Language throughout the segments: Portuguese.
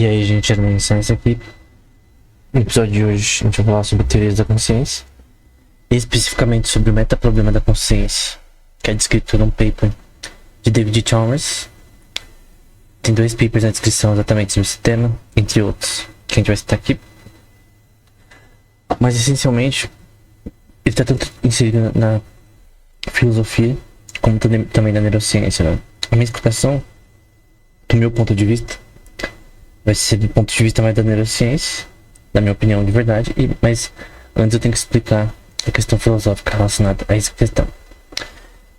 E aí, gente, era minha licença aqui. No episódio de hoje, a gente vai falar sobre teorias da consciência, e especificamente sobre o metaproblema da consciência, que é descrito num paper de David Chalmers. Tem 2 papers na descrição exatamente sobre esse tema, entre outros, que a gente vai citar aqui. Mas, essencialmente, ele está tanto inserido na filosofia, como também na neurociência, né? A minha explicação, do meu ponto de vista, vai ser do ponto de vista mais da neurociência, da minha opinião de verdade, mas antes eu tenho que explicar a questão filosófica relacionada a essa questão.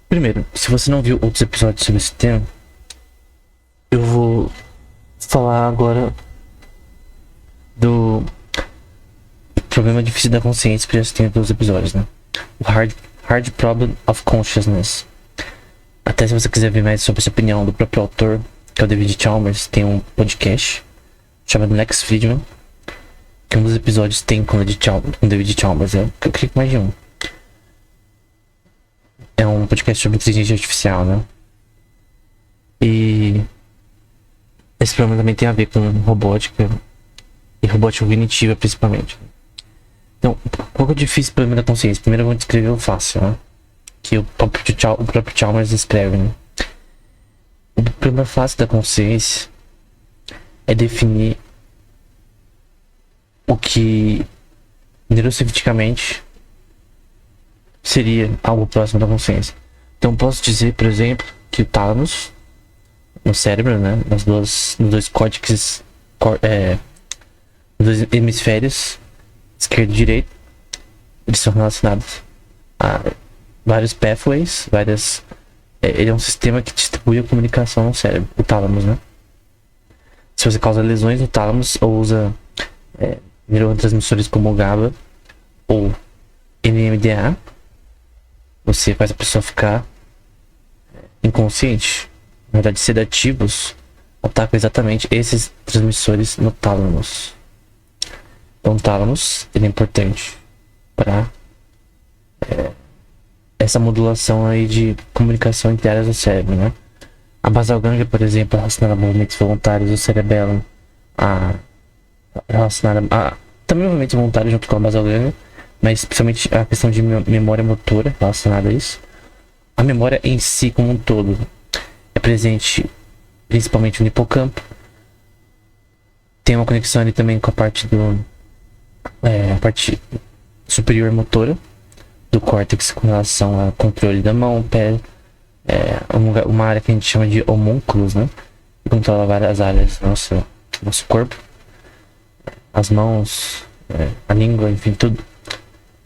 Primeiro, se você não viu outros episódios sobre esse tema, eu vou falar agora do problema difícil da consciência, que já tem em todos os episódios, né? O hard Problem of Consciousness. Até se você quiser ver mais sobre essa opinião do próprio autor, que é o David Chalmers, tem um podcast chamado Lex Fridman, que um dos episódios tem com o David Chalmers, eu clico mais de um. É um podcast sobre inteligência artificial, né? E esse problema também tem a ver com robótica e robótica cognitiva, principalmente. Então, qual que é o difícil problema da consciência? Primeiro eu vou descrever o fácil, né? Que o próprio Chalmers escreve, né? O problema fácil da consciência é definir o que neurocientificamente seria algo próximo da consciência. Então posso dizer, por exemplo, que o tálamo no cérebro, né, nos dois córtex, nos dois hemisférios, esquerdo e direito, eles são relacionados a vários pathways, ele é um sistema que distribui a comunicação no cérebro, o tálamo, né? Se você causa lesões no tálamo ou usa neurotransmissores como GABA ou NMDA, você faz a pessoa ficar inconsciente. Na verdade, sedativos atacam exatamente esses transmissores no tálamos. Então, o tálamos ele é importante para essa modulação aí de comunicação entre áreas do cérebro, né? A basal ganglia, por exemplo, é relacionada a movimentos voluntários do cerebelo, relacionada a também movimentos voluntários junto com a basal ganglia, mas principalmente a questão de memória motora relacionada a isso. A memória em si como um todo é presente principalmente no hipocampo. Tem uma conexão ali também com a parte a parte superior motora do córtex com relação ao controle da mão, pé, uma área que a gente chama de homúnculos, né? Que controla várias áreas do nosso corpo, as mãos, a língua, enfim, tudo.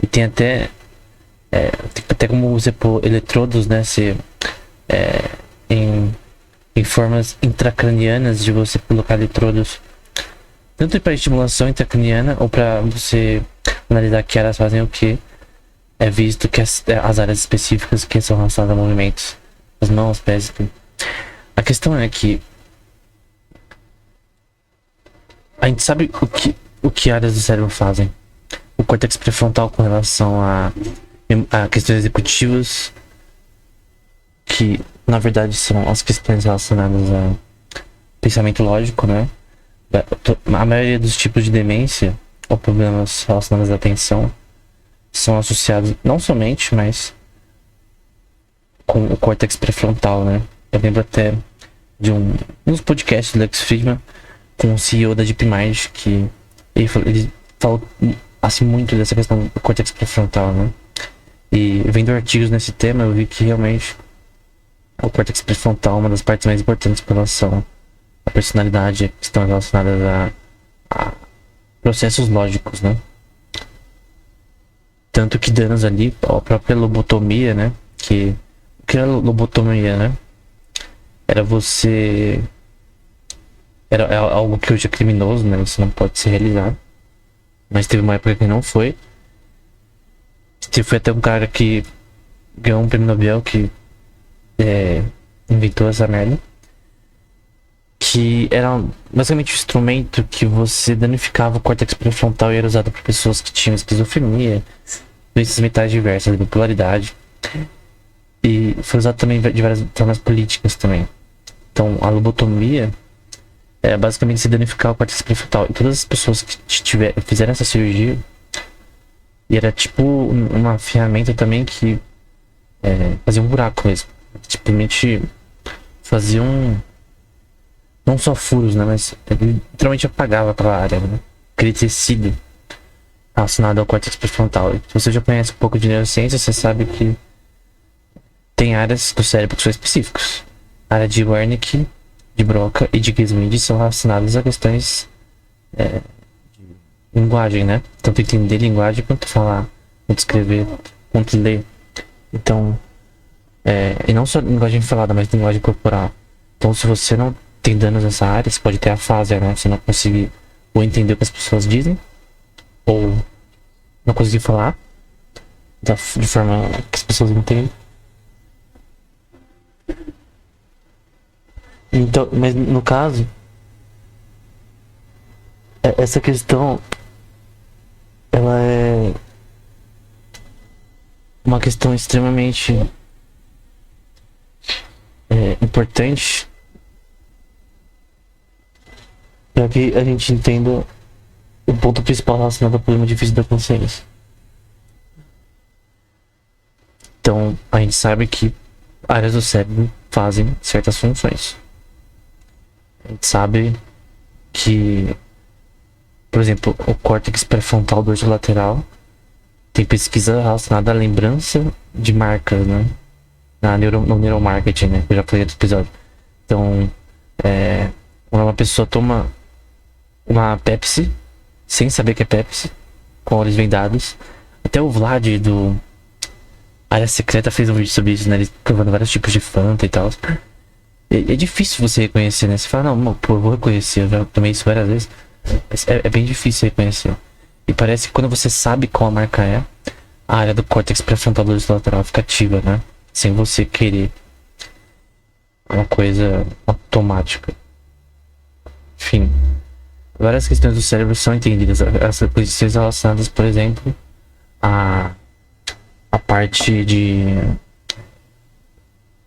E tem até como você pôr eletrodos, né? Em formas intracranianas de você colocar eletrodos tanto para estimulação intracraniana ou para você analisar que áreas fazem o que. É visto que as áreas específicas que são relacionadas a movimentos, as mãos, pés e tudo. A questão é que a gente sabe o que áreas do cérebro fazem. O córtex pré-frontal com relação a questões executivas, que na verdade são as questões relacionadas a pensamento lógico, né? A maioria dos tipos de demência ou problemas relacionados à atenção são associados não somente, mas com o córtex pré-frontal, né? Eu lembro até de uns podcasts do Lex Fridman com o CEO da DeepMind, que ele falou assim muito dessa questão do córtex pré-frontal, né? E vendo artigos nesse tema, eu vi que realmente o córtex pré-frontal é uma das partes mais importantes com relação à personalidade, que estão relacionadas a processos lógicos, né? Tanto que danos ali, a própria lobotomia, né? O que era lobotomia, né? Era algo que hoje é criminoso, né? Você não pode se realizar. Mas teve uma época que não foi. Foi até um cara que ganhou um prêmio Nobel que inventou essa merda. Que era basicamente um instrumento que você danificava o córtex pré-frontal e era usado por pessoas que tinham esquizofrenia, doenças mentais diversas, bipolaridade. E foi usado também de várias formas políticas também. Então a lobotomia é basicamente se danificar o córtex pré-frontal. E todas as pessoas que fizeram essa cirurgia, e era tipo uma ferramenta também que fazia um buraco mesmo. Simplesmente fazia um. Não só furos, né? Mas literalmente apagava aquela área, né? Aquele tecido relacionado ao córtex pré-frontal. Se você já conhece um pouco de neurociência, você sabe que tem áreas do cérebro que são específicas. A área de Wernicke, de Broca e de Gesmind são relacionadas a questões de linguagem, né? Tanto entender linguagem quanto falar, quanto escrever, quanto ler. Então, e não só linguagem falada, mas linguagem corporal. Então, se você não tem danos nessa área, você pode ter afasia, né? Você não conseguir ou entender o que as pessoas dizem, ou não conseguir falar de forma que as pessoas entendem. Então, mas no caso, essa questão, ela é uma questão extremamente importante para que a gente entenda o ponto principal relacionado ao problema difícil da consciência. Então, a gente sabe que áreas do cérebro fazem certas funções. A gente sabe que, por exemplo, o córtex pré-frontal dorsolateral tem pesquisa relacionada à lembrança de marcas, né? No neuromarketing, né? Eu já falei no episódio. Então, quando uma pessoa toma uma Pepsi, sem saber que é Pepsi, com olhos vendados, até o Vlad do Área Secreta fez um vídeo sobre isso, né? Ele provando vários tipos de Fanta e tal. É difícil você reconhecer, né? Você fala, não, pô, eu vou reconhecer, eu já tomei isso várias vezes. Mas é bem difícil reconhecer. E parece que quando você sabe qual a marca é, a área do córtex pré-frontal dorsolateral fica ativa, né? Sem você querer. É uma coisa automática. Enfim. Várias questões do cérebro são entendidas. As questões relacionadas, por exemplo, a parte de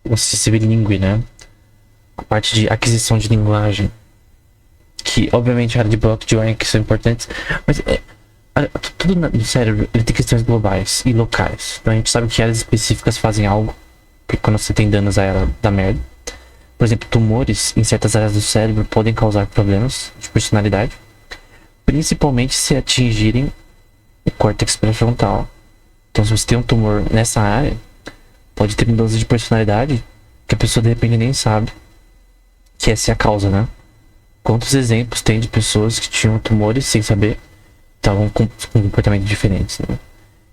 você ser bilíngue, né? A parte de aquisição de linguagem, que obviamente a área de Broca e de Wernicke são importantes, mas tudo no cérebro ele tem questões globais e locais. Então a gente sabe que áreas específicas fazem algo, porque quando você tem danos a ela dá merda. Por exemplo, tumores em certas áreas do cérebro podem causar problemas de personalidade, principalmente se atingirem o córtex pré-frontal. Então, se você tem um tumor nessa área, pode ter mudança de personalidade que a pessoa de repente nem sabe que essa é a causa, né? Quantos exemplos tem de pessoas que tinham tumores sem saber, estavam com comportamentos diferentes, né?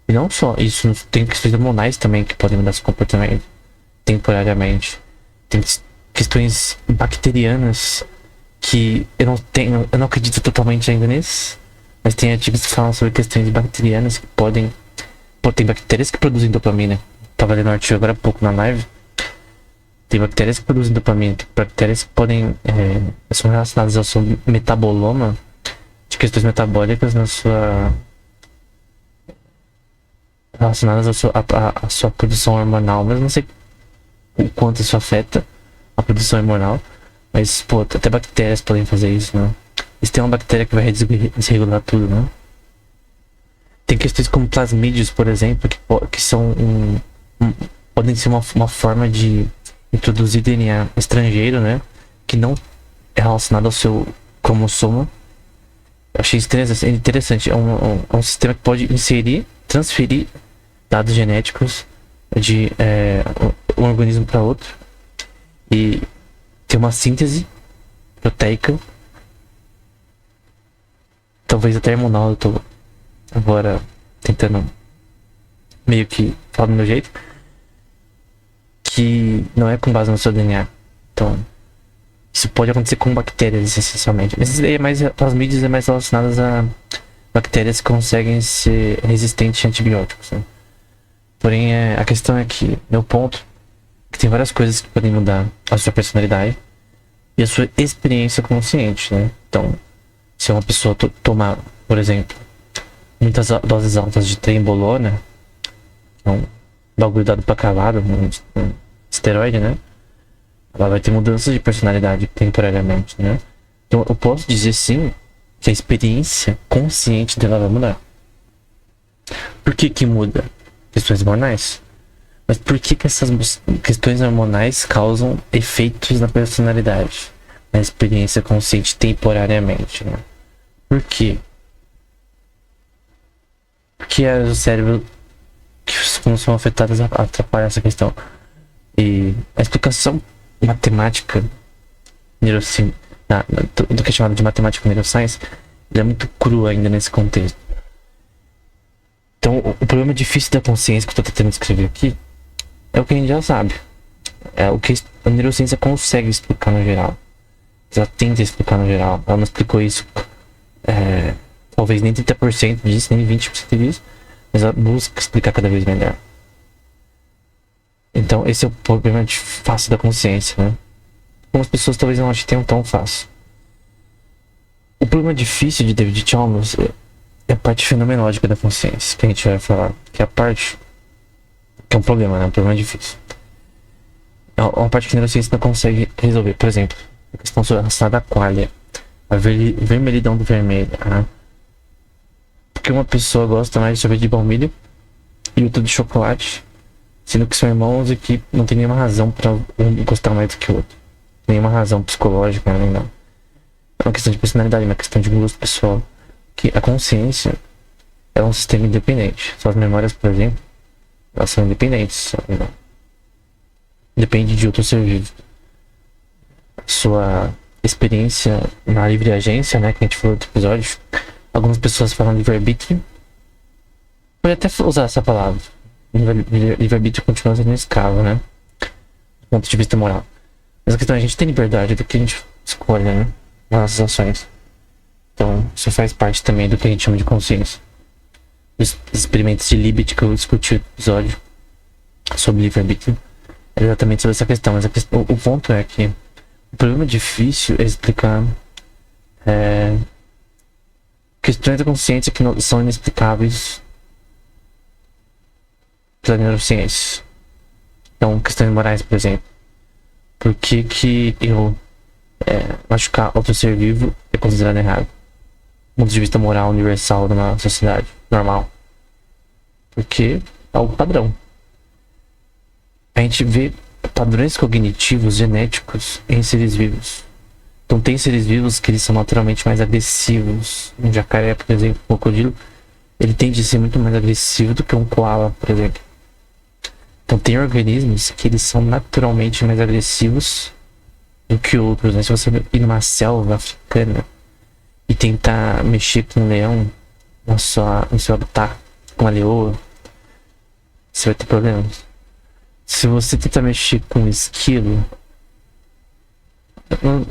E não só isso, tem questões hormonais também que podem mudar seu comportamento temporariamente. Tem questões bacterianas que eu não acredito totalmente ainda nisso, mas tem artigos que falam sobre questões bacterianas que podem. Pô, tem bactérias que produzem dopamina. Tava lendo um artigo agora há pouco na live. Tem bactérias que produzem dopamina, tem bactérias que podem. São relacionadas ao seu metaboloma, de questões metabólicas na sua. Relacionadas à sua produção hormonal, mas não sei o quanto isso afeta a produção hormonal. Mas, pô, até bactérias podem fazer isso, né? E se tem uma bactéria que vai desregular tudo, né? Tem questões como plasmídios, por exemplo, que são podem ser uma forma de introduzir DNA estrangeiro, né? Que não é relacionado ao seu cromossomo. Eu achei interessante. É um sistema que pode transferir dados genéticos de um organismo para outro e ter uma síntese proteica, talvez até hormonal. Eu tô agora tentando meio que falar do meu jeito, que não é com base no seu DNA. Então isso pode acontecer com bactérias essencialmente. Mas as mídias é mais relacionadas a bactérias que conseguem ser resistentes a antibióticos, né? Porém, a questão é que, meu ponto, que tem várias coisas que podem mudar a sua personalidade e a sua experiência consciente, né? Então, se uma pessoa tomar, por exemplo, muitas doses altas de trembolona, que é um bagulho dado pra cavalo, um esteroide, né? Ela vai ter mudanças de personalidade temporariamente, né? Então eu posso dizer sim que a experiência consciente dela vai mudar. Por que que muda? Questões hormonais. Mas por que que essas questões hormonais causam efeitos na personalidade? Na experiência consciente temporariamente, né? Por quê? Porque áreas do cérebro que não são afetadas atrapalham essa questão. E a explicação matemática do que é chamado de matemática neuroscience, ele é muito cru ainda nesse contexto. Então, o problema difícil da consciência que eu estou tentando descrever aqui é o que a gente já sabe. É o que a neurociência consegue explicar no geral. Ela tenta explicar no geral. Ela não explicou isso, talvez nem 30% disso, nem 20% disso, mas ela busca explicar cada vez melhor. Então, esse é o problema fácil da consciência, né? Algumas pessoas talvez não achem tão fácil. O problema difícil de David Chalmers é a parte fenomenológica da consciência, que a gente vai falar. Que é a parte que é um problema, né? Um problema difícil. É uma parte que a neurociência não consegue resolver. Por exemplo, a questão relacionada à qualia, a vermelhidão do vermelho. Né? Porque uma pessoa gosta mais de sorvete de baunilha e outra de chocolate, sendo que são irmãos e que não tem nenhuma razão para um gostar mais do que o outro. Nenhuma razão psicológica, nem nada. É uma questão de personalidade, é uma questão de gosto pessoal. Que a consciência é um sistema independente. Suas memórias, por exemplo, elas são independentes. Não. Depende de outro ser vivo. Sua experiência na livre agência, né, que a gente falou no outro episódio. Algumas pessoas falam livre-arbítrio. Pode até usar essa palavra. Livre-arbítrio continua sendo escravo, né? Do ponto de vista moral. Mas a questão é a gente tem liberdade do que a gente escolhe, né? Nas nossas ações. Então, isso faz parte também do que a gente chama de consciência. Os experimentos de Libet que eu discuti no episódio sobre livre-arbítrio é exatamente sobre essa questão. Mas o ponto é que o problema difícil é explicar questões da consciência que não, são inexplicáveis pela neurociência. Então, questões morais, por exemplo. Por que eu machucar outro ser vivo é considerado errado? Do ponto de vista moral universal de uma sociedade normal. Porque é o padrão. A gente vê padrões cognitivos genéticos em seres vivos. Então tem seres vivos que eles são naturalmente mais agressivos. Um jacaré, por exemplo, um crocodilo, ele tende a ser muito mais agressivo do que um koala, por exemplo. Então tem organismos que eles são naturalmente mais agressivos do que outros, né? Se você ir numa selva africana e tentar mexer com um leão no seu habitat, com uma leoa, você vai ter problemas. Se você tentar mexer com um esquilo,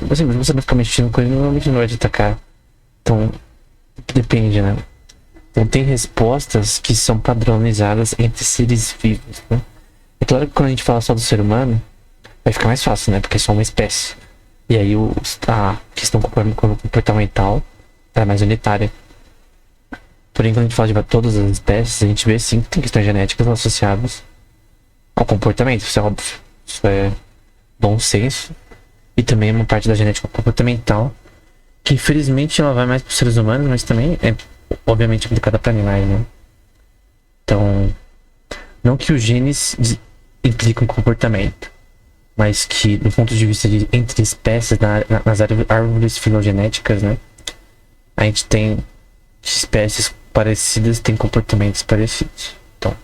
você não ficar mexendo com ele, normalmente não vai te atacar. Então, depende, né? Então tem respostas que são padronizadas entre seres vivos, né? É claro que quando a gente fala só do ser humano, vai ficar mais fácil, né? Porque é só uma espécie. E aí a questão comportamental é mais unitária. Porém, quando a gente fala de todas as espécies, a gente vê sim que tem questões genéticas associadas ao comportamento. Isso é óbvio. Isso é bom senso. E também é uma parte da genética comportamental que infelizmente ela vai mais para os seres humanos, mas também é obviamente aplicada para animais, né? Então, não que os genes implicam comportamento, mas que do ponto de vista de entre espécies, nas árvores filogenéticas, né, a gente tem espécies parecidas têm comportamentos parecidos. Então,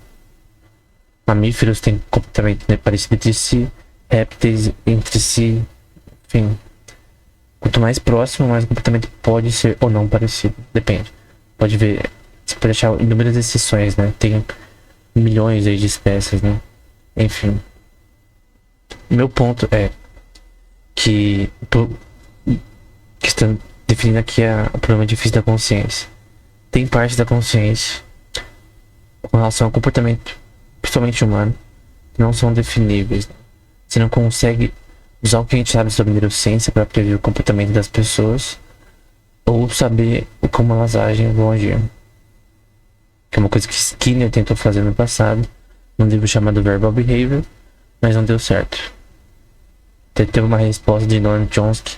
mamíferos têm comportamento, né, parecido entre si, répteis entre si, enfim. Quanto mais próximo, mais o comportamento pode ser ou não parecido, depende. Pode ver, você pode achar inúmeras exceções, né, tem milhões aí de espécies, né, enfim. Meu ponto é que estão definindo aqui o problema difícil da consciência. Tem parte da consciência com relação ao comportamento, principalmente humano, que não são definíveis. Você não consegue usar o que a gente sabe sobre neurociência para prever o comportamento das pessoas ou saber como elas agem ou vão agir. Que é uma coisa que Skinner tentou fazer no passado, num livro chamado Verbal Behavior, mas não deu certo. Teve uma resposta de Noam Chomsky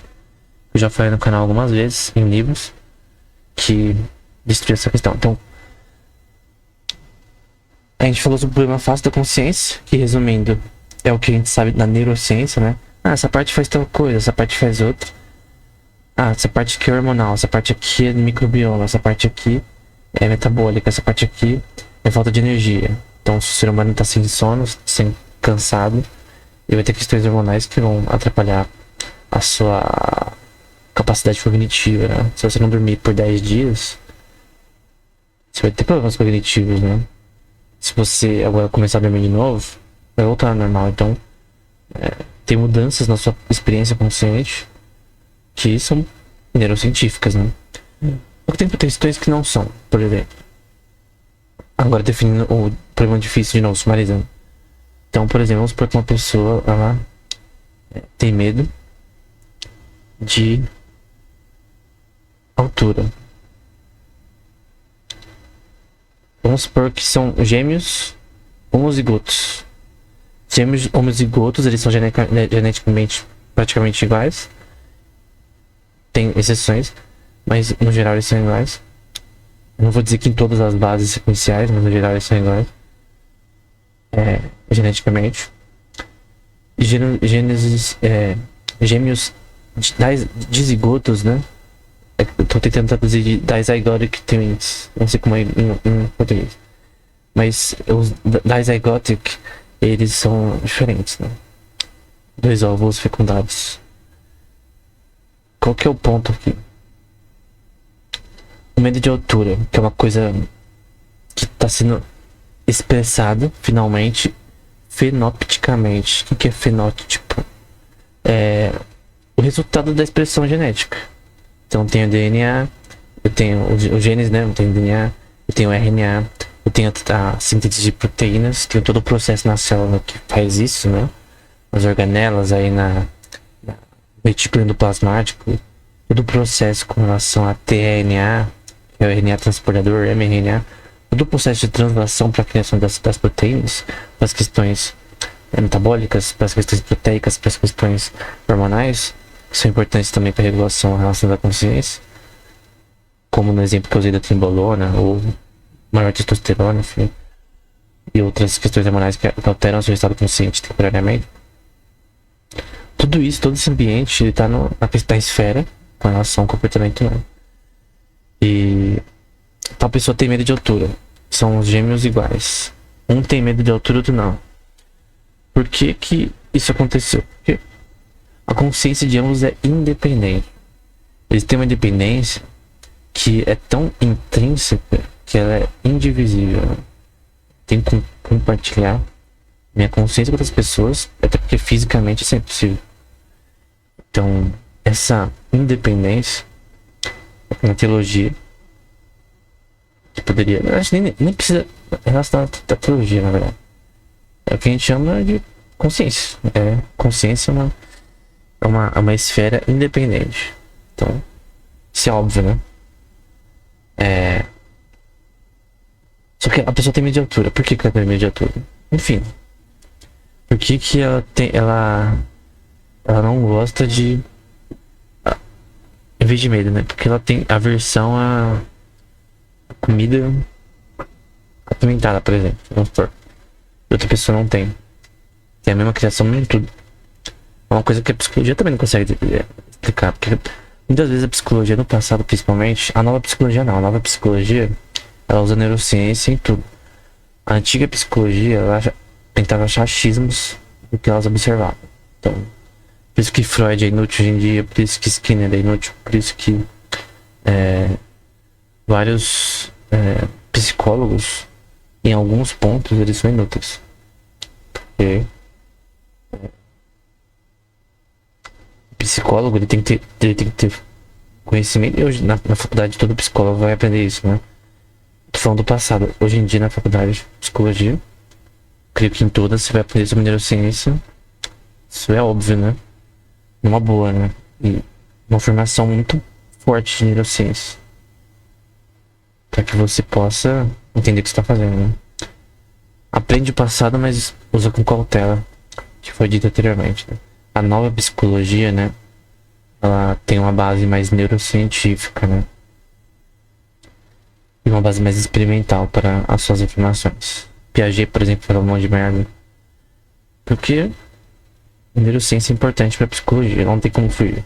eu já falei no canal algumas vezes, em livros, que destruiu essa questão. Então, a gente falou sobre o problema fácil da consciência, que resumindo, é o que a gente sabe da neurociência, né? Ah, essa parte faz tal coisa, essa parte faz outra. Ah, essa parte aqui é hormonal, essa parte aqui é microbioma, essa parte aqui é metabólica, essa parte aqui é falta de energia. Então, se o ser humano tá sem sono, sem cansado, ele vai ter questões hormonais que vão atrapalhar a sua capacidade cognitiva, né? Se você não dormir por 10 dias, você vai ter problemas cognitivos, né? Se você agora começar a dormir de novo, vai voltar ao normal. Então, tem mudanças na sua experiência consciente que são neurocientíficas, né? Só que tem questões que não são, por exemplo. Agora definindo o problema difícil de novo, sumarizando. Então, por exemplo, vamos supor que uma pessoa, ela tem medo de altura. Vamos supor que são gêmeos homozigotos. Gêmeos homozigotos, eles são geneticamente praticamente iguais. Tem exceções, mas no geral eles são iguais. Eu não vou dizer que em todas as bases sequenciais, mas no geral eles são iguais. Geneticamente. Gêmeos dizigotos, né? Eu tô tentando traduzir dizygotic twins. Não sei como é em português. Mas os dizygotic, eles são diferentes, né? 2 óvulos fecundados. Qual que é o ponto aqui? O medo de altura, que é uma coisa que está sendo expressado, finalmente, fenotipicamente. O que é fenótipo? É o resultado da expressão genética. Então, tem o DNA, eu tenho os genes, né? Eu tenho o DNA, eu tenho o RNA, eu tenho a síntese de proteínas, tenho todo o processo na célula que faz isso, né? As organelas aí no retículo endoplasmático, todo o processo com relação a tRNA, que é o RNA transportador, mRNA, todo o processo de translação para a criação das proteínas, para as questões metabólicas, para as questões proteicas, para as questões hormonais, que são importantes também para a regulação em relação à consciência, como no exemplo que eu usei da timbolona, ou maior testosterona, enfim, e outras questões hormonais que alteram o seu estado consciente temporariamente. Tudo isso, todo esse ambiente, ele tá na esfera com relação ao comportamento humano. E tal pessoa tem medo de altura. São os gêmeos iguais. Um tem medo de altura, outro não. Por que que isso aconteceu? Porque a consciência de ambos é independente. Eles têm uma independência que é tão intrínseca que ela é indivisível. Tem que compartilhar minha consciência com outras pessoas, até porque fisicamente isso é impossível. Então, essa independência na teologia, que poderia, eu acho que nem precisa relacionar a teologia, na verdade. É o que a gente chama de consciência. Consciência é uma esfera independente. Então, isso é óbvio, né? Só que a pessoa tem medo de altura. Por que ela tem medo de altura? Enfim. Por que que ela não gosta de... Em vez de medo, né? Porque ela tem aversão a comida apimentada, por exemplo. Vamos supor. Outra pessoa não tem. Tem a mesma criação em tudo. É uma coisa que a psicologia também não consegue explicar. Porque muitas vezes a psicologia no passado, principalmente... A nova psicologia não. A nova psicologia, ela usa neurociência em tudo. A antiga psicologia, ela tentava achar achismos do que elas observavam. Então, por isso que Freud é inútil hoje em dia, por isso que Skinner é inútil, por isso que vários psicólogos, em alguns pontos, eles são inúteis. Porque o psicólogo, ele tem que ter conhecimento. E hoje, na faculdade, todo psicólogo vai aprender isso, né? Tô falando do passado. Hoje em dia, na faculdade de psicologia, creio que em todas você vai aprender sobre neurociência. Isso é óbvio, né? Numa boa, né? E uma formação muito forte de neurociência, para que você possa entender o que você está fazendo, né? Aprende o passado, mas usa com cautela, que foi dito anteriormente, né? A nova psicologia, né? ela tem uma base mais neurocientífica, né? E uma base mais experimental para as suas afirmações. Piaget, por exemplo, falou um monte de merda. Porque neurociência é importante para psicologia, não tem como fugir.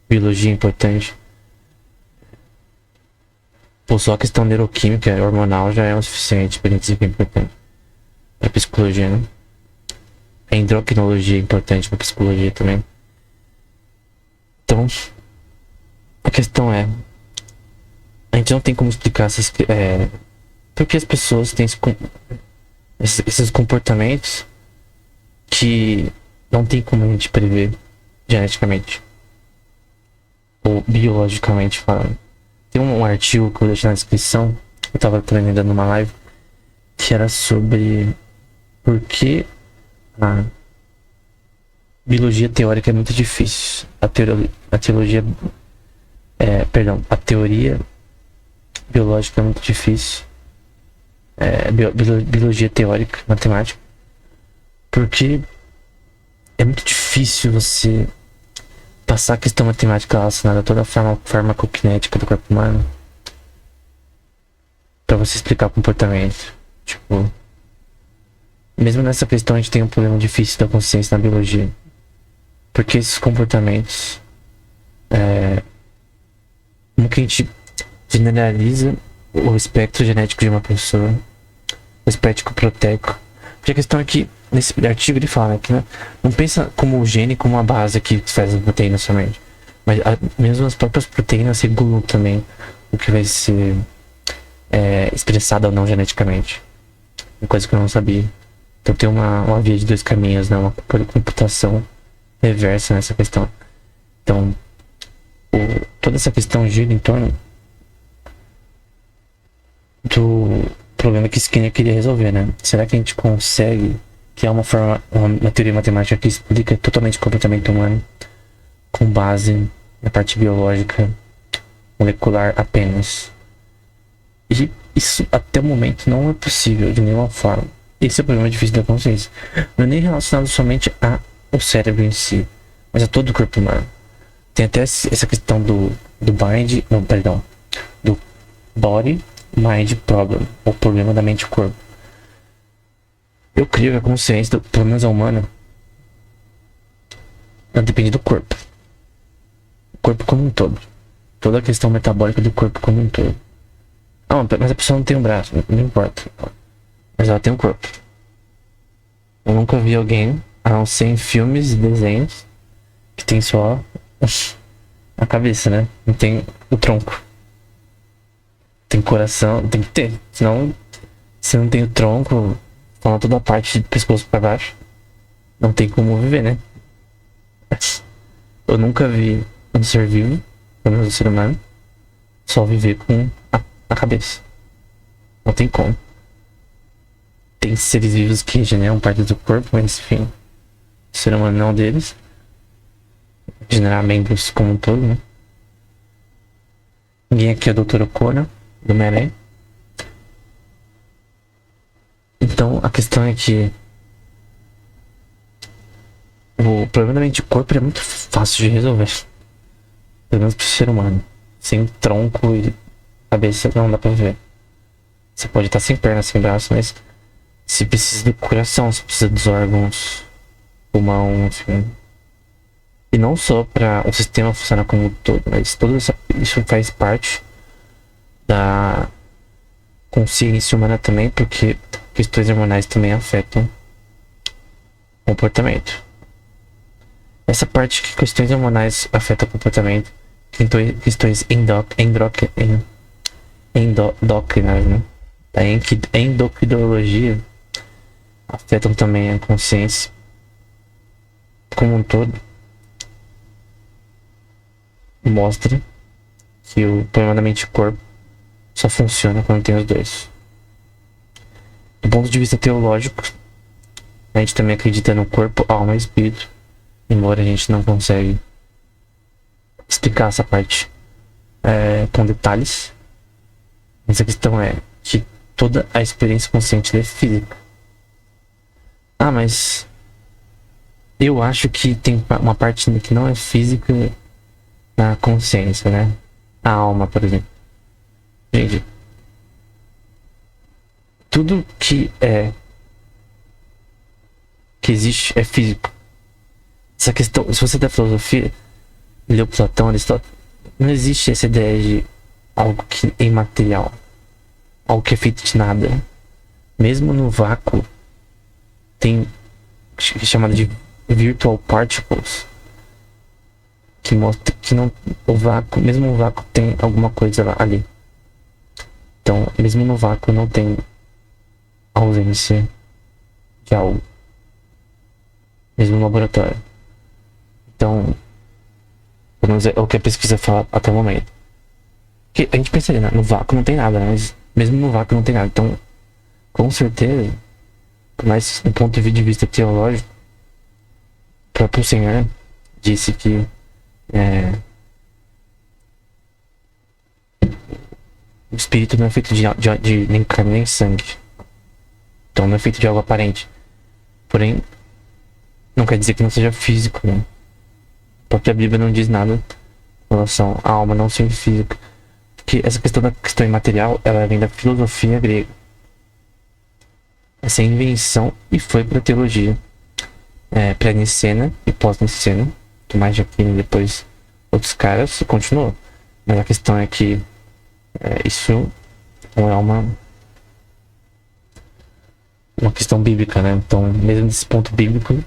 Biologia é importante. Pô, só a questão neuroquímica e hormonal já é o suficiente para dizer que é importante para psicologia, né? A endocrinologia é importante para psicologia também. Então, a questão é, a gente não tem como explicar porque as pessoas têm esses comportamentos que não tem como a gente prever geneticamente ou biologicamente falando. Tem um artigo que eu vou deixar na descrição, eu tava também dando uma live, que era sobre por que a biologia teórica é muito difícil. A teoria biológica é muito difícil. Biologia teórica, matemática. Porque é muito difícil você passar a questão matemática relacionada a toda a farmacokinética do corpo humano pra você explicar o comportamento. Tipo, mesmo nessa questão a gente tem um problema difícil da consciência na biologia. Porque esses comportamentos como que a gente generaliza o espectro genético de uma pessoa, o espectro proteico. Porque a questão é que nesse artigo ele fala, né, que não pensa como o gene como uma base que faz as proteínas somente, mas mesmo as próprias proteínas regulam também o que vai ser expressado ou não geneticamente. Uma coisa que eu não sabia. Então tem uma via de dois caminhos, né, uma computação reversa nessa questão. Então toda essa questão gira em torno do problema que Skinner queria resolver, né? Será que a gente consegue criar uma teoria matemática que explica totalmente o comportamento humano com base na parte biológica molecular apenas? E isso até o momento não é possível de nenhuma forma. Esse é o problema difícil da consciência. Não é nem relacionado somente ao cérebro em si, mas a todo o corpo humano. Tem até essa questão do body mind problem, ou problema da mente e corpo. Eu creio que a consciência, pelo menos a humana, não depende do corpo. O corpo como um todo. Toda a questão metabólica do corpo como um todo. Mas a pessoa não tem um braço, não importa. Mas ela tem um corpo. Eu nunca vi alguém, a não ser em filmes e desenhos, que tem só a cabeça, né? Não tem o tronco. Tem coração, tem que ter. Senão, se não tem o tronco, falando toda a parte do pescoço pra baixo, não tem como viver, né? Eu nunca vi um ser vivo, pelo menos um ser humano, só viver com a cabeça. Não tem como. Tem seres vivos que generam parte do corpo, mas enfim, o ser humano não é um deles. Generar membros como um todo, né? Ninguém aqui é doutor Okona, do Homem-Aranha. Então a questão é que o problema da mente e corpo é muito fácil de resolver. Pelo menos pro ser humano. Sem tronco e cabeça não dá pra ver. Você pode estar sem perna, sem braço, mas se precisa do coração, se precisa dos órgãos, pulmão, enfim. E não só para o sistema funcionar como um todo, mas isso faz parte da consciência humana também, porque questões hormonais também afetam o comportamento. Essa parte que questões hormonais afetam o comportamento, questões endócrinas, né? Da endocrinologia afetam também a consciência como um todo. Mostra que o problema da mente e corpo só funciona quando tem os dois. Do ponto de vista teológico, a gente também acredita no corpo, alma e espírito, embora a gente não consiga explicar essa parte com detalhes. Mas a questão é que toda a experiência consciente é física. Mas eu acho que tem uma parte que não é física na consciência, né? A alma, por exemplo. Gente, tudo que existe é físico. Essa questão, se você der filosofia, leu Platão, Aristóteles, não existe essa ideia de algo que é imaterial, algo que é feito de nada. Mesmo no vácuo, tem chamado de virtual particles, que mostra que não, o vácuo, mesmo no vácuo tem alguma coisa lá, ali. Então, mesmo no vácuo não tem ausência de algo, mesmo no laboratório. Então, pelo menos é o que a pesquisa fala até o momento. Que a gente pensa, né, no vácuo não tem nada, né? Mas mesmo no vácuo não tem nada. Então, com certeza, mas do ponto de vista teológico, o próprio Senhor disse que o espírito não é feito de nem carne nem sangue. Então não é feito de algo aparente. Porém, não quer dizer que não seja físico, né? A própria Bíblia não diz nada em relação à alma não ser física. Porque essa questão da questão imaterial, ela vem da filosofia grega. Essa invenção e foi para a teologia pré-nicena e pós-nicena, que mais de Aquino e depois outros caras, e continuou. Mas a questão é que isso não é uma questão bíblica, né? Então, mesmo nesse ponto bíblico,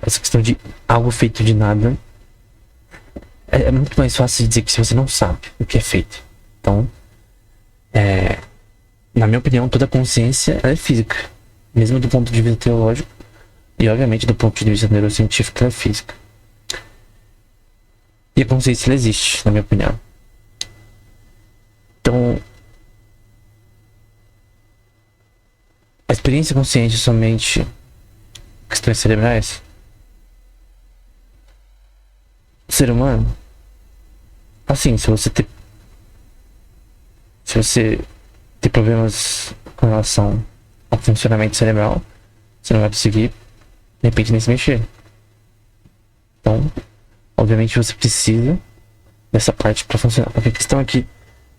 essa questão de algo feito de nada é muito mais fácil de dizer que se você não sabe o que é feito. Então, na minha opinião, toda consciência é física, mesmo do ponto de vista teológico e, obviamente, do ponto de vista neurocientífico, ela é física. E a consciência ela existe, na minha opinião. Então, a experiência consciente é somente questões cerebrais. O ser humano, assim, se você ter problemas com relação ao funcionamento cerebral, você não vai conseguir, de repente, nem se mexer. Então, obviamente, você precisa dessa parte para funcionar. Porque a questão é que,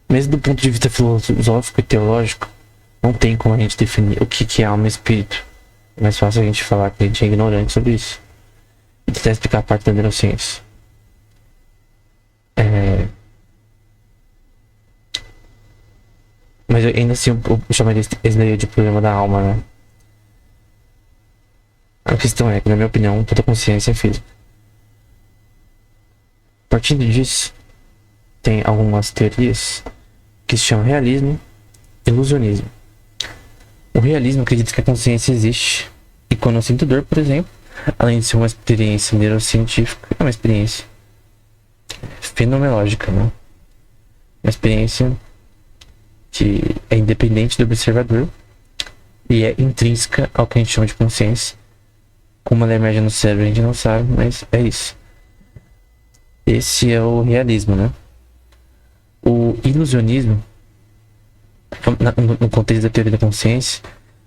mesmo do ponto de vista filosófico e teológico, não tem como a gente definir o que é alma e espírito. É mais fácil a gente falar que a gente é ignorante sobre isso. E tentar explicar a parte da neurociência. Mas eu ainda assim eu chamaria esse daí de problema da alma, né? A questão é que, na minha opinião, toda consciência é física. Partindo disso, tem algumas teorias que se chamam realismo e ilusionismo. O realismo acredita que a consciência existe e quando eu sinto dor, por exemplo, além de ser uma experiência neurocientífica, é uma experiência fenomenológica, né? Uma experiência que é independente do observador e é intrínseca ao que a gente chama de consciência. Como ela emerge no cérebro a gente não sabe, mas é isso. Esse é o realismo, né? O ilusionismo, no contexto da teoria da consciência,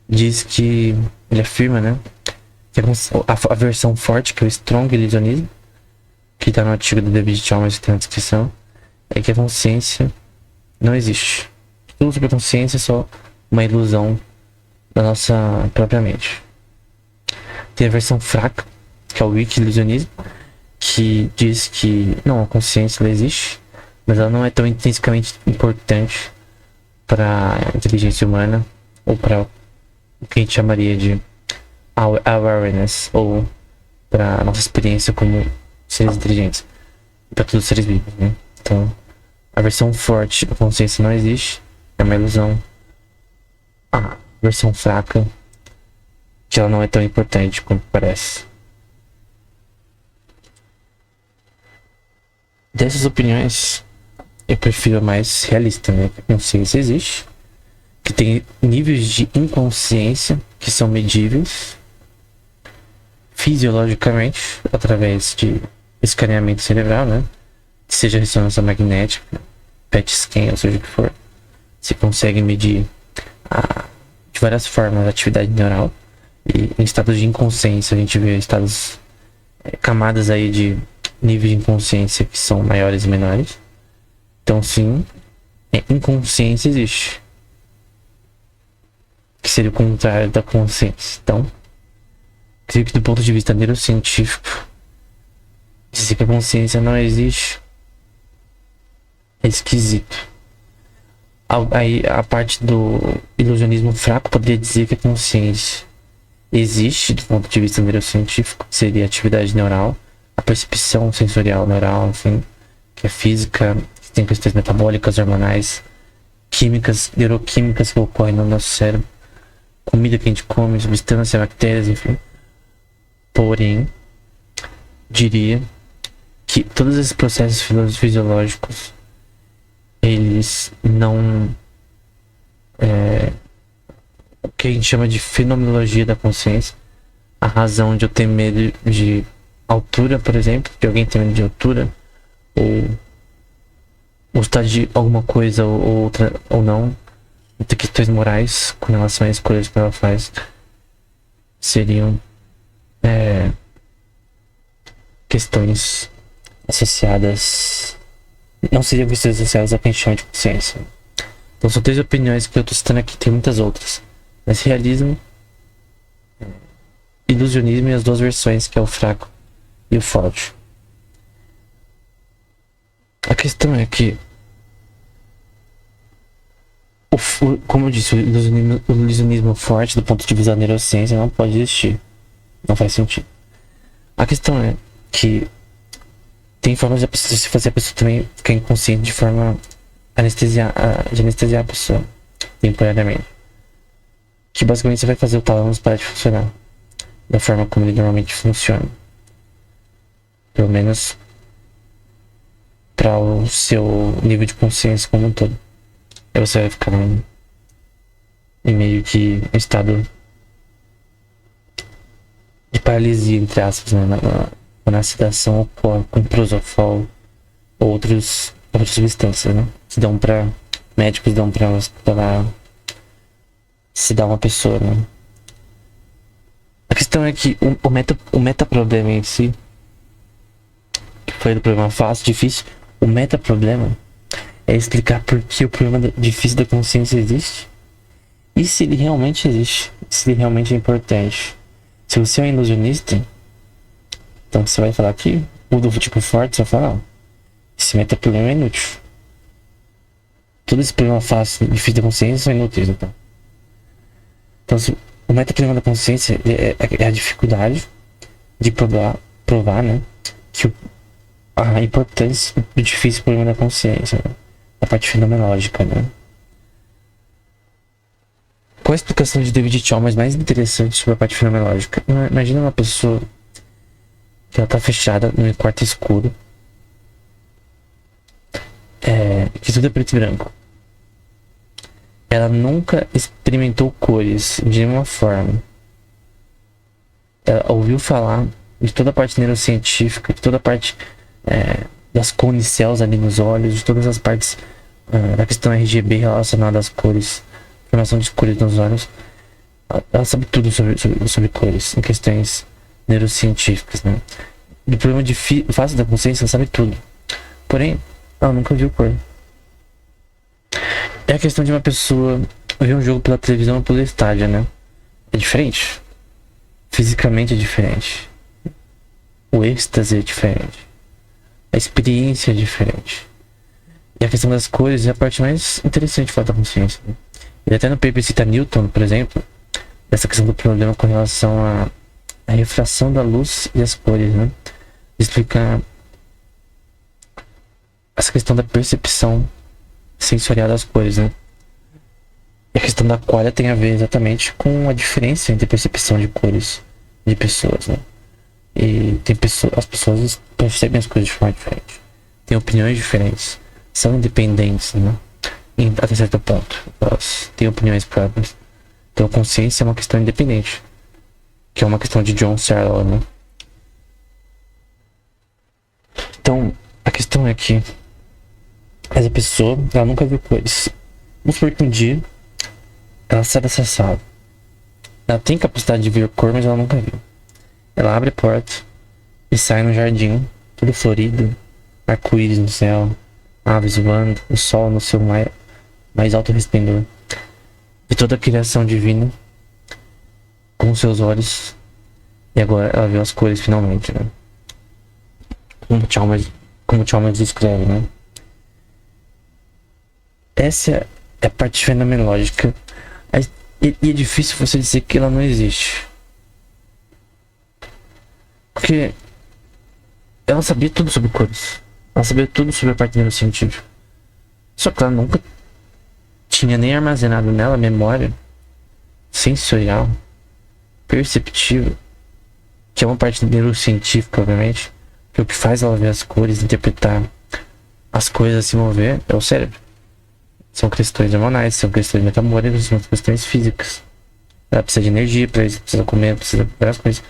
diz que ele afirma, né, que a versão forte, que é o strong ilusionismo, que está no artigo do David Chalmers que tem na descrição, é que a consciência não existe. Tudo sobre a consciência é só uma ilusão da nossa própria mente. Tem a versão fraca, que é o weak ilusionismo, que diz que não, a consciência ela existe, mas ela não é tão intrinsecamente importante para a inteligência humana ou para o que a gente chamaria de awareness, ou para a nossa experiência como seres inteligentes, para todos os seres vivos, né? Então, a versão forte da consciência não existe, é uma ilusão. A versão fraca, que ela não é tão importante como parece. Dessas opiniões, eu prefiro a mais realista, né? Que a consciência existe, que tem níveis de inconsciência que são medíveis fisiologicamente através de escaneamento cerebral, né? Seja ressonância magnética, PET scan, ou seja o que for. Você consegue medir de várias formas a atividade neural. E em estados de inconsciência a gente vê estados, camadas aí de níveis de inconsciência que são maiores e menores. Então, sim, inconsciência existe. Que seria o contrário da consciência. Então, creio que do ponto de vista neurocientífico, dizer que a consciência não existe é esquisito. Aí a parte do ilusionismo fraco poderia dizer que a consciência existe do ponto de vista neurocientífico, seria a atividade neural, a percepção sensorial neural, enfim, que é física, que tem questões metabólicas, hormonais, químicas, neuroquímicas que ocorrem no nosso cérebro, comida que a gente come, substância, bactérias, enfim. Porém, diria que todos esses processos fisiológicos eles não o que a gente chama de fenomenologia da consciência, a razão de eu ter medo de altura, por exemplo, de alguém ter medo de altura, ou gostar de alguma coisa ou outra ou não, ter questões morais com relação às escolhas que ela faz, seriam questões associadas, não seriam questões associadas ao que a gente chama de consciência. Então são 3 opiniões que eu tô citando aqui, tem muitas outras, mas realismo, ilusionismo e as 2 versões, que é o fraco e o forte. A questão é que como eu disse, o ilusionismo forte do ponto de vista da neurociência não pode existir, não faz sentido. A questão é que tem formas de se fazer a pessoa também ficar inconsciente de forma de anestesiar a pessoa temporariamente, que basicamente você vai fazer o tálamo parar de funcionar da forma como ele normalmente funciona, pelo menos para o seu nível de consciência como um todo. Aí você vai ficar em meio que um estado de paralisia, entre aspas, né? Na sedação ocorre com prosofol ou outras substâncias, né? Se dão pra médicos, dão pra se dar uma pessoa, né? A questão é que o metaproblema em si, que foi do problema fácil, difícil, o metaproblema é explicar por que o problema difícil da consciência existe e se ele realmente existe, se ele realmente é importante. Se você é um ilusionista, então você vai falar que o do tipo forte, você vai falar, não, esse metaproblema é inútil. Todo esse problema fácil, difícil da consciência são inúteis, então. Então, o metaproblema da consciência é a dificuldade de provar, né, que a importância do difícil problema da consciência, né, a parte fenomenológica, né. Qual a explicação de David Chalmers mais interessante sobre a parte fenomenológica? Imagina uma pessoa que ela tá fechada no quarto escuro, que tudo é preto e branco. Ela nunca experimentou cores de nenhuma forma. Ela ouviu falar de toda a parte neurocientífica, de toda a parte das cones céus ali nos olhos, de todas as partes da questão RGB relacionada às cores, formação de cores nos olhos. Ela sabe tudo sobre cores, em questões neurocientíficas, né? Do problema fácil da consciência, ela sabe tudo. Porém, ela nunca viu cor. É a questão de uma pessoa ver um jogo pela televisão ou pelo estádio, né? É diferente. Fisicamente é diferente. O êxtase é diferente. A experiência é diferente. E a questão das cores é a parte mais interessante de falar da consciência, né? Ele até no paper cita Newton, por exemplo, dessa questão do problema com relação à refração da luz e as cores, né? Explica essa questão da percepção sensorial das cores, né? E a questão da qualia tem a ver exatamente com a diferença entre percepção de cores de pessoas, né? E as pessoas percebem as coisas de forma diferente, têm opiniões diferentes, são independentes, né? Até certo ponto, elas têm opiniões próprias. Então a consciência é uma questão independente, que é uma questão de John Searle, né? Então a questão é que essa pessoa, ela nunca viu cores. Vamos supor que um dia ela sai dessa sala, ela tem capacidade de ver cor, mas ela nunca viu. Ela abre a porta e sai no jardim tudo florido, arco-íris no céu, aves voando, o sol no seu mais alto resplendor. De toda a criação divina com seus olhos. E agora ela viu as cores finalmente, né? Como Chalmers escreve, né? Essa é a parte fenomenológica. E é difícil você dizer que ela não existe. Porque ela sabia tudo sobre cores. Ela sabia tudo sobre a parte neurocientífica. Só que ela nunca tinha nem armazenado nela memória sensorial, perceptiva, que é uma parte neurocientífica, obviamente, que o que faz ela ver as cores, interpretar as coisas, se mover, é o cérebro. São questões hormonais, são questões metabólicas, são questões físicas. Ela precisa de energia para isso, precisa comer, precisa de várias coisas.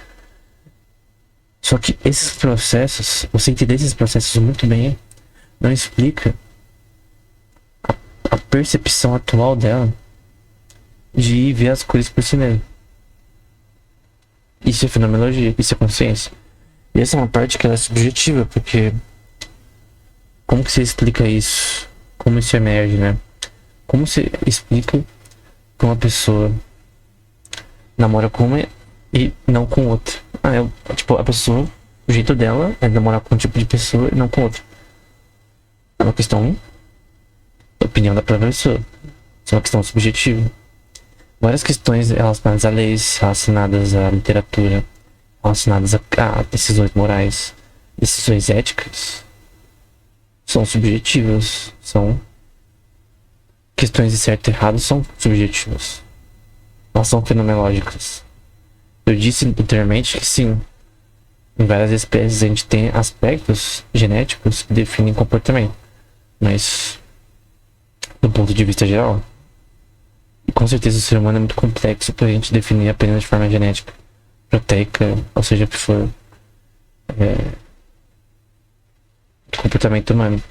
Só que esses processos, você entender esses processos muito bem, não explica a percepção atual dela de ir ver as cores por si mesmo. Isso é fenomenologia, isso é consciência. E essa é uma parte que ela é subjetiva, porque como que você explica isso? Como isso emerge, né? Como você explica que uma pessoa namora com uma e não com outra? Tipo, a pessoa, o jeito dela é namorar com um tipo de pessoa e não com outra. É uma questão da opinião da própria pessoa. Isso é uma questão subjetiva. Várias questões relacionadas a leis, relacionadas à literatura, relacionadas a decisões morais, decisões éticas, são subjetivas, são questões de certo e errado, são subjetivas, não são fenomenológicas. Eu disse anteriormente que sim, em várias espécies a gente tem aspectos genéticos que definem comportamento, mas do ponto de vista geral, e com certeza o ser humano é muito complexo pra gente definir apenas de forma genética, proteica, ou seja, o que for comportamento humano.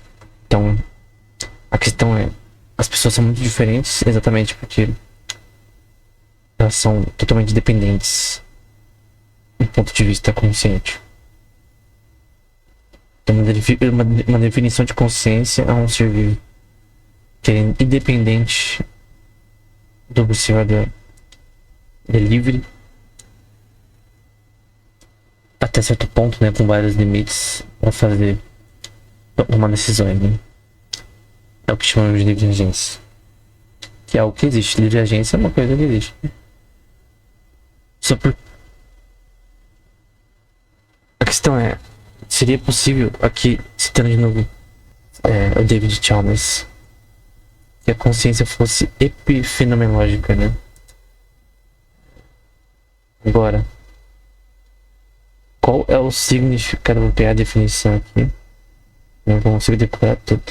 Então, a questão é, as pessoas são muito diferentes exatamente porque elas são totalmente dependentes do ponto de vista consciente. Então, uma definição de consciência é um ser vivo que é independente do observador. Ele é livre até certo ponto, né, com vários limites para tomar decisões, né? É o que chamamos de livre agência, que é algo que existe. Livre agência é uma coisa que existe. Só por a questão é, seria possível, aqui citando de novo o David Chalmers, que a consciência fosse epifenomenológica, né? Agora, qual é o significado? Vou pegar a definição aqui. Não consigo decorar tudo.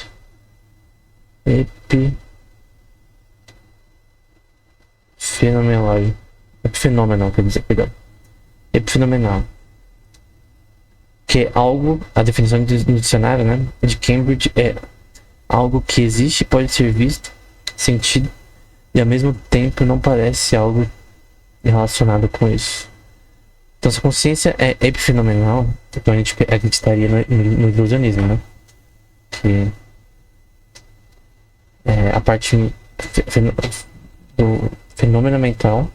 Epifenomenológico. Epifenomenal, quer dizer, perdão. Epifenomenal. Que é algo, a definição no dicionário, né, de Cambridge é algo que existe, pode ser visto, sentido e ao mesmo tempo não parece algo relacionado com isso. Então, se a consciência é epifenomenal, então a gente acreditaria no ilusionismo, né? Que a parte do fenômeno mental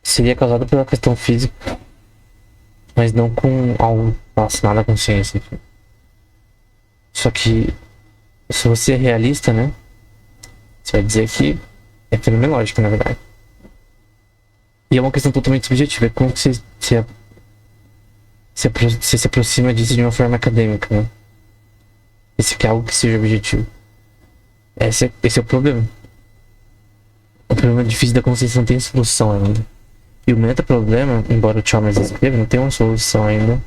seria causada pela questão física, mas não com algo relacionado à consciência. Só que, se você é realista, né, você vai dizer que é fenomenológico, na verdade. E é uma questão totalmente subjetiva. É como que você se aproxima disso de uma forma acadêmica, né? Esse aqui é algo que seja objetivo. Esse é o problema. O problema difícil da consciência não tem solução ainda. E o metaproblema, embora o Chalmers escreva, não tem uma solução ainda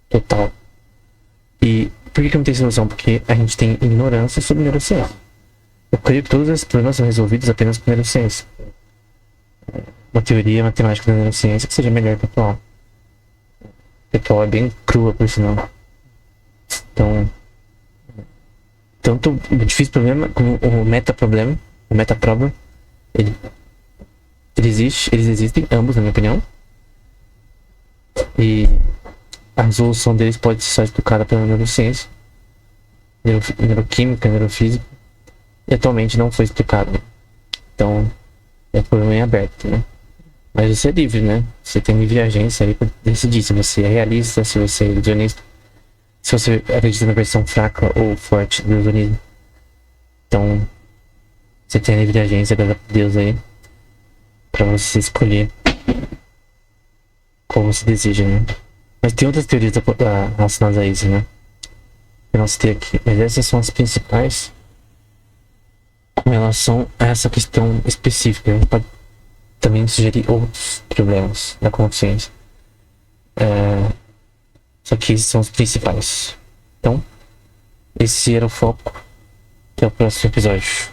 total. E por que não tem solução? Porque a gente tem ignorância sobre neurociência. Eu creio que todos esses problemas são resolvidos apenas com neurociência. Uma teoria matemática da neurociência que seja melhor que a atual. A atual é bem crua, por sinal. Então, tanto o difícil problema como o metaproblema, o metaproblema, eles existem, ambos, na minha opinião. E a resolução deles pode ser só explicada pela neurociência, neuroquímica, neurofísica, e atualmente não foi explicado. Então, é problema em aberto, né? Mas você é livre, né? Você tem livre agência aí pra decidir se você é realista, se você é ilusionista, se você acredita na versão fraca ou forte do ilusionismo. Então, você tem a livre agência, graças a Deus aí, pra você escolher como você deseja, né? Mas tem outras teorias relacionadas a isso, né? Eu não citei aqui, mas essas são as principais com relação a essa questão específica. A gente pode também sugerir outros problemas da consciência. Só que esses são os principais. Então, esse era o foco. Até o próximo episódio.